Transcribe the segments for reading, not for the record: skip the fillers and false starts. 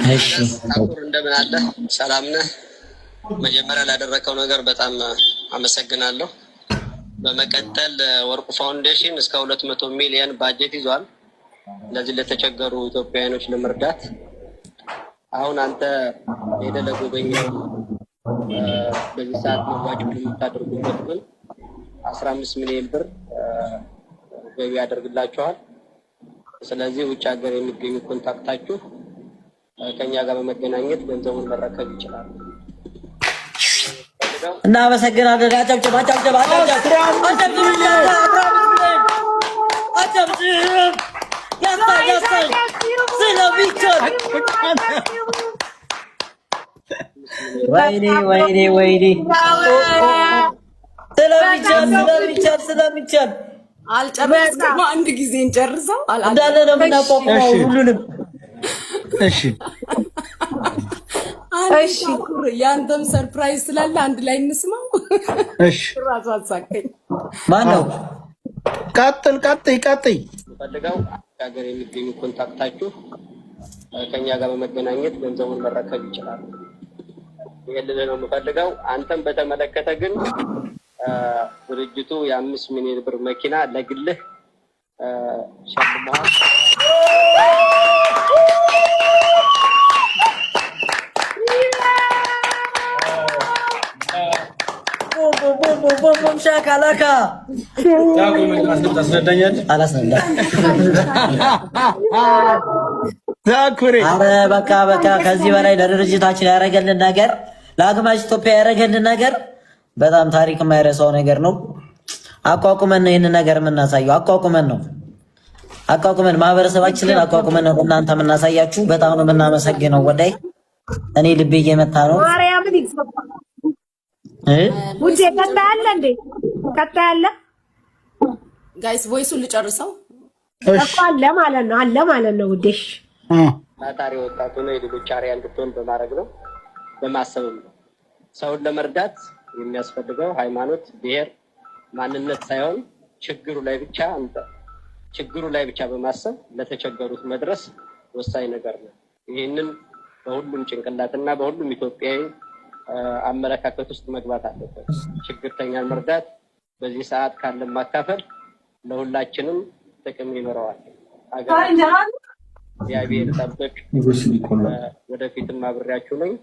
እሺ ታኩር እንደምን አለ? ሰላም ነህ? መጀመሪያ ላደረከው ነገር በጣም አመሰግናለሁ። በመቀጠል ወርቁ ፋውንዴሽን እስከ 200 ሚሊዮን ባጀት ይዟል ለዚህ ለተቸገሩ ኢትዮጵያውያኖች ለመርዳት። አሁን አንተ ሄደህ ለጎበኛው በዚህ ሰዓት መዋጮ የምታደርጉበት ግን 15 ሚሊዮን ብር ገቢ ያደርግላችኋል። ስለዚህ ውጭ ሀገር የሚገኙ ኮንታክታችሁ ከኛ ጋር በመገናኘት ገንዘቡን መረከብ ይችላል። እናመሰግናለን። አጨብጭብ ወይኔ ስለሚቻል አልጨረስኩም። አንድ ጊዜ እንጨርሰው እንዳለ ነው የምናቋቁመው ሁሉንም። እሺ ያንተም ሰርፕራይዝ ስላለ አንድ ላይ እንስማው። እሺ ራሱ አሳቀኝ። ማን ነው? ቀጥል። ፈልገው ሀገር የሚገኙ ኮንታክታችሁ ከኛ ጋር በመገናኘት ገንዘቡን መረከብ ይችላል። ይሄንን ነው የምፈልገው። አንተም በተመለከተ ግን ድርጅቱ የ5 ሚሊዮን ብር መኪና ለግልህ ሸልመዋል። ቦም ሻካላካ አረ በቃ ከዚህ በላይ ለድርጅታችን ያደረገልን ነገር፣ ለአግማሽ ኢትዮጵያ ያደረገልን ነገር በጣም ታሪክ የማይረሳው ነገር ነው። አቋቁመን ነው ይህንን ነገር የምናሳየው። አቋቁመን ማህበረሰባችንን አቋቁመን ነው እናንተ የምናሳያችሁ። በጣም ነው የምናመሰግነው። ወዳይ እኔ ልቤ እየመታ ነው። ማርያምን ይገባል። ውዴ ቀጣለ እንዴ? ቀጣለ ጋይስ ቮይሱን ልጨርሰው እኮ አለ ማለት ነው ውዴሽ ታታሪ ወጣቱ ነው የሌሎች አሪያ እንድትሆን በማድረግ ነው በማሰብም ነው። ሰውን ለመርዳት የሚያስፈልገው ሃይማኖት፣ ብሔር፣ ማንነት ሳይሆን ችግሩ ላይ ብቻ በማሰብ ለተቸገሩት መድረስ ወሳኝ ነገር ነው። ይህንን በሁሉም ጭንቅላትና በሁሉም ኢትዮጵያዊ አመለካከት ውስጥ መግባት አለበት። ችግርተኛን መርዳት በዚህ ሰዓት ካለን ማካፈል ለሁላችንም ጥቅም ይኖረዋል። እግዚአብሔር ጠብቅ። ወደፊትም አብሬያችሁ ነኝ።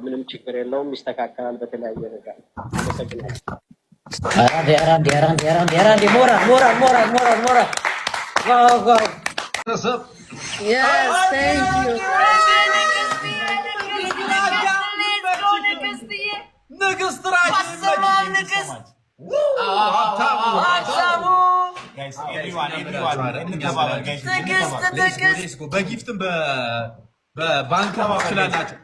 ምንም ችግር የለውም፣ ይስተካከላል በተለያየ ነገር። አመሰግናለሁ። አራንዲ ሞራል ዋው Yes, thank you. በጊፍትም በባንክ ትችላላችሁ።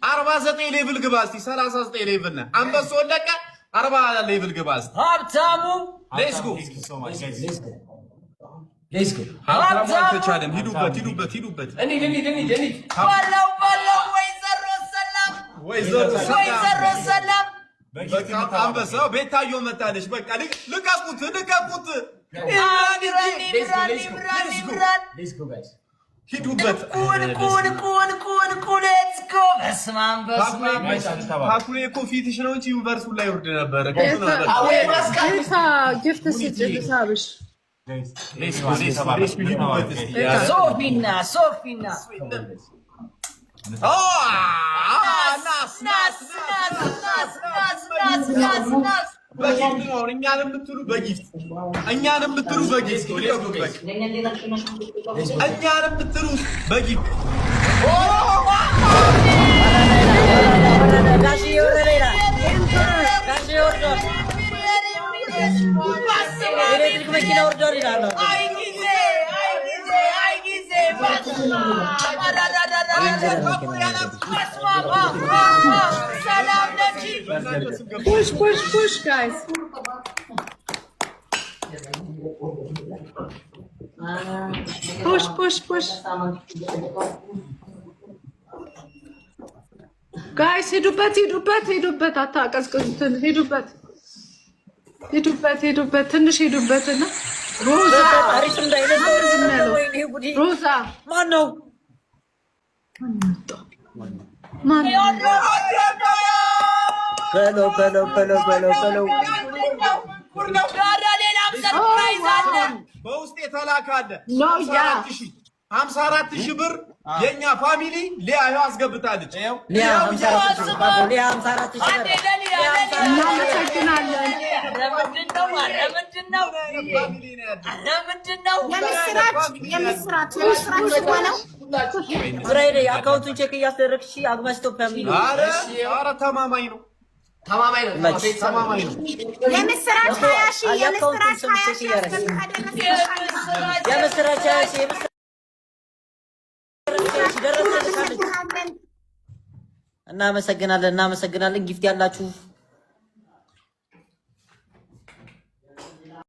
49 ሌቭል ግባ እስቲ 39 ሌቭል ነህ። አንበሶ ወለቀ 40 ሌቭል ግባ እስቲ ሀብታሙ ሌትስ ጎ ሀብታሙ አልተቻለም። ሂዱበት እንሂድ ወይዘሮ ሰላም አንበሳው ቤታዮ መታለች። በቃ ልቀቁት ሂዱበት። ታኩሬ እኮ ፊትሽ ነው እንጂ ዩኒቨርሲቲ ላይ ይወርድ ነበረ። ጊፍት ስጭልሳብሽ ሶፊና በጊፍት ነው። እኛንም ብትሉ በጊፍት ኤሌክትሪክ መኪና ወርዷል ይላል። push guys. push guys ሄዱበት አታቀዝቅዙትን ሄዱበት ትንሽ ሄዱበትና ሮዛ ሮዛ ማን ነው በውስጥ የተላካለ 54,000 ብር የኛ ፋሚሊ ሊያ ይኸው አስገብታለች። ሊያ 54,000 ብራይዴ አካውንቱን ቼክ እያስደረግሽ አግማስ ኢትዮጵያ የሚል ኧረ ተማማኝ ነው። የምስራች 20,000 የምስራች 20,000 እናመሰግናለን። ጊፍት ያላችሁ